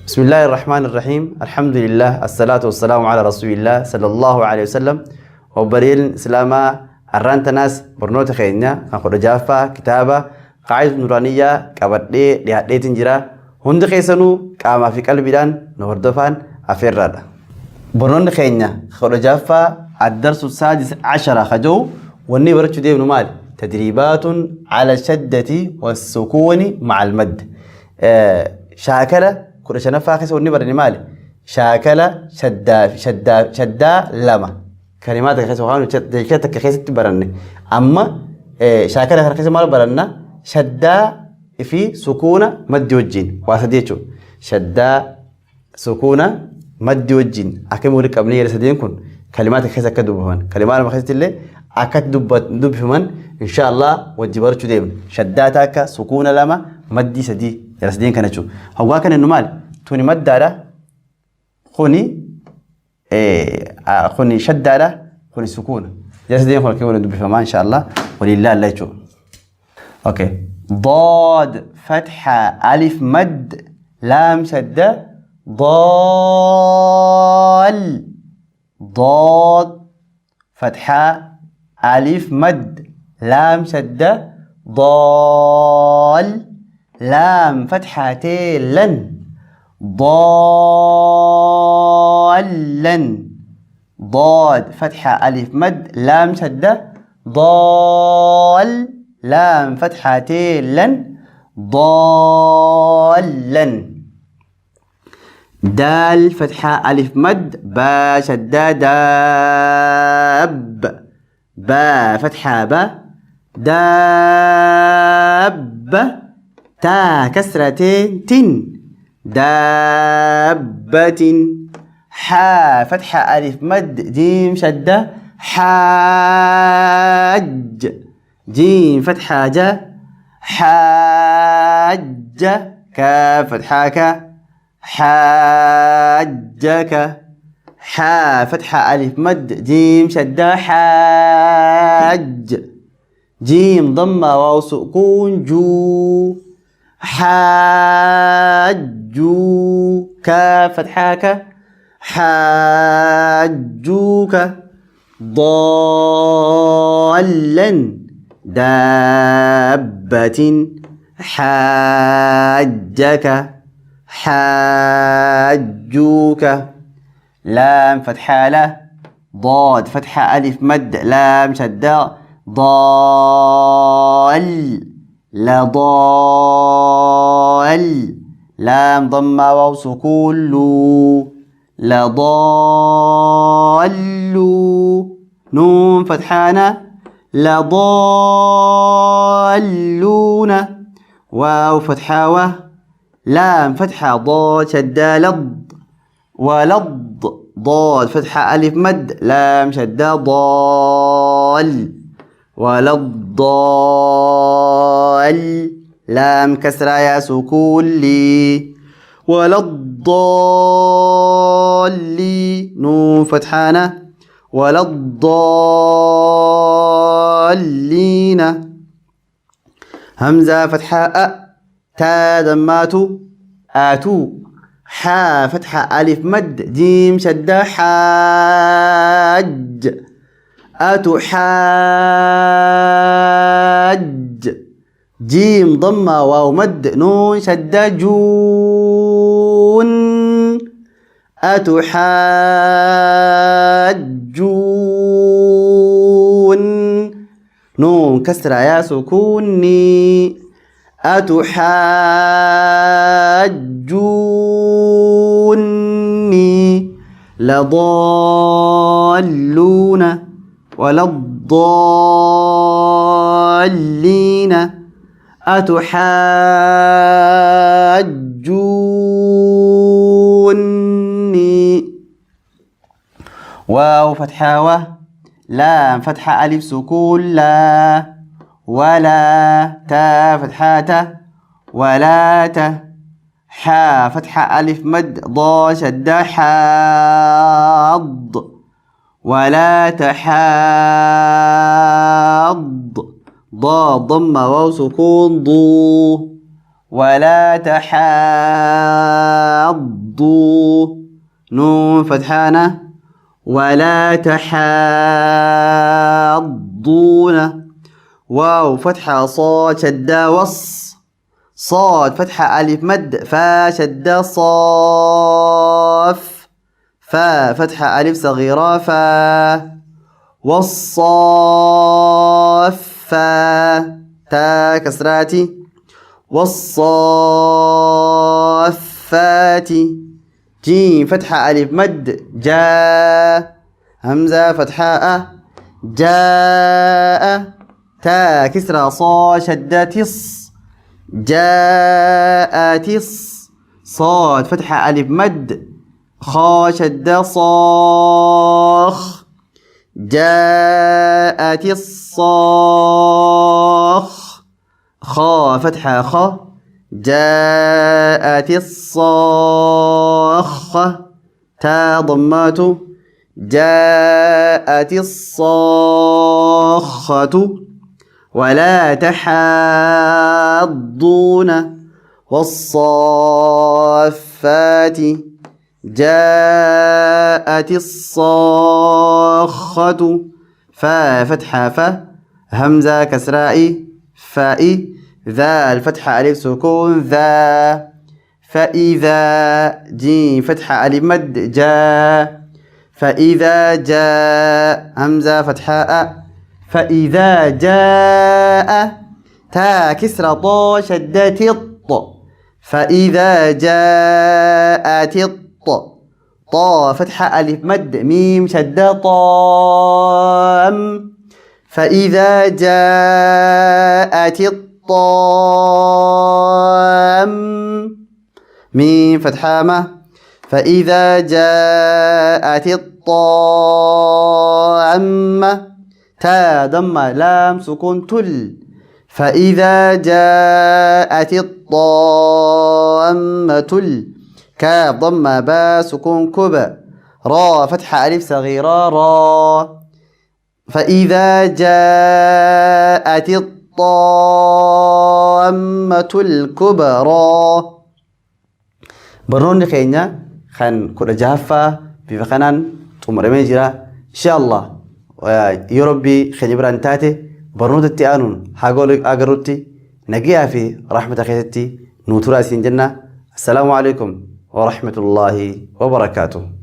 بسم الله الرحمن الرحيم الحمد لله الصلاة والسلام على رسول الله صلى الله عليه وسلم وبريل سلاما أرانت ناس برنوت خيرنا أخذ جافا كتابة قاعدة نورانية كبردي لهدي تنجرا هند خيسنو كاما في قلبي دان نوردفان أفراد برنوت خيرنا أخذ جافا الدرس السادس عشر خجو وني برشو ديب نمال تدريبات على الشدة والسكون مع المد شاكلة كل شنا فاخس وني برني مالي شاكلة شدا لما كلمات خيس وهانو كتك خيس تبرني أما شاكلة خيس مال برنا شدا في سكونة مد وجين واسديتشو شدا سكونة مد وجين أكمل ولك أبنية رسدين كن كلمات خيس كدوبهن كلمات ما خيس اللي أكد دب فيمن إن شاء الله وجبرت ديم شداتك سكونة لما مدي سدي رسدين كنشو هو كان النمال توني مد على خوني خوني شد على خوني سكون رسدين خوني كيف ندب فيمن إن شاء الله ولله الله يشوف أوكي ضاد فتحة ألف مد لام شدة ضاد فتحة ألف مد لام شدة ضال لام فتحتين لن ضالا ضاد فتحة ألف مد لام شدة ضال لام فتحتين لن ضالا دال فتحة ألف مد با شدة داب با فتحة با داب تا كسرتين تن دابة حا فتحة ألف مد جيم شدة حاج جيم فتحة جا حاج كا فتحة كا حاجك حا فتحة ألف مد جيم شدة حاج جيم ضمة واو سكون جو حاجو كا فتحة كا حاجوك ضالا دابة حاجك حاجوك لام فتحة لا ضاد فتحة ألف مد لام شدة ضال لا ضال لام ضمة واو سكون لو لا ضالو نون فتحانا لا ضالون واو فتحة و لام فتحة ضاد شدة لض ولض ضاد فتحة ألف مد لام شدة ضال ولا الضال لام كسرة يا سكون لي ولا الضالي نون فتحانا ولا الضالين همزة فتحة أ تا دماتو آتو حا فتحة ألف مد جيم شدة حاج أتحاج جيم ضمة واو مد نون شدة جون أتحاجون نون كسرة يا سكوني أتحاجوني لضالون ولا الضالين أتحاجوني واو فتحة و لام فتحة ألف سكون لا ولا تا فتحة تا ولا تا حا فتحة ألف مد ضا شدة حاض ولا تحاض ضاد ضمة واو سكون ضو ولا تحاضوا نون فتحانة ولا تحاضون واو فتحة صاد شدة وص صاد فتحة ألف مد فا شدة صاف فا فتحة ألف صغيرة فا والصافا تا كسراتي والصافات جيم فتحة ألف مد جاء همزة فتحة جاء تا كسرة صا شدة تص جاء تص صاد فتحة ألف مد خا شدة صاخ جاءت الصاخ خا فتحة خا جاءت الصاخة تا ضمات جاءت الصاخة ولا تحاضون والصافات جاءت الصاخة فا فتحة فا همزة كسراء فاء ذا الفتحة ألف سكون ذا فإذا جيم فتحة ألف مد جاء فإذا جاء همزة فتحة فإذا جاء تا كسرة طا شدة الط فإذا جاءت الط طا فتحة ألف مد ميم شدة طام فإذا جاءت الطام ميم فتحة ما فإذا جاءت الطامة تا ضم لام سكون تل فإذا جاءت الطامة كاف ضم با سكون كب را فتحة ألف صغيرة را فإذا جاءت الطامة الكبرى برنون خينيا خان كل جافة في فخنان تمر جرا إن شاء الله يا ربي خيني برانتاتي برنود التيانون هقول أجرتي نجيها في رحمة خيتي نوترا سين جنة السلام عليكم ورحمة الله وبركاته.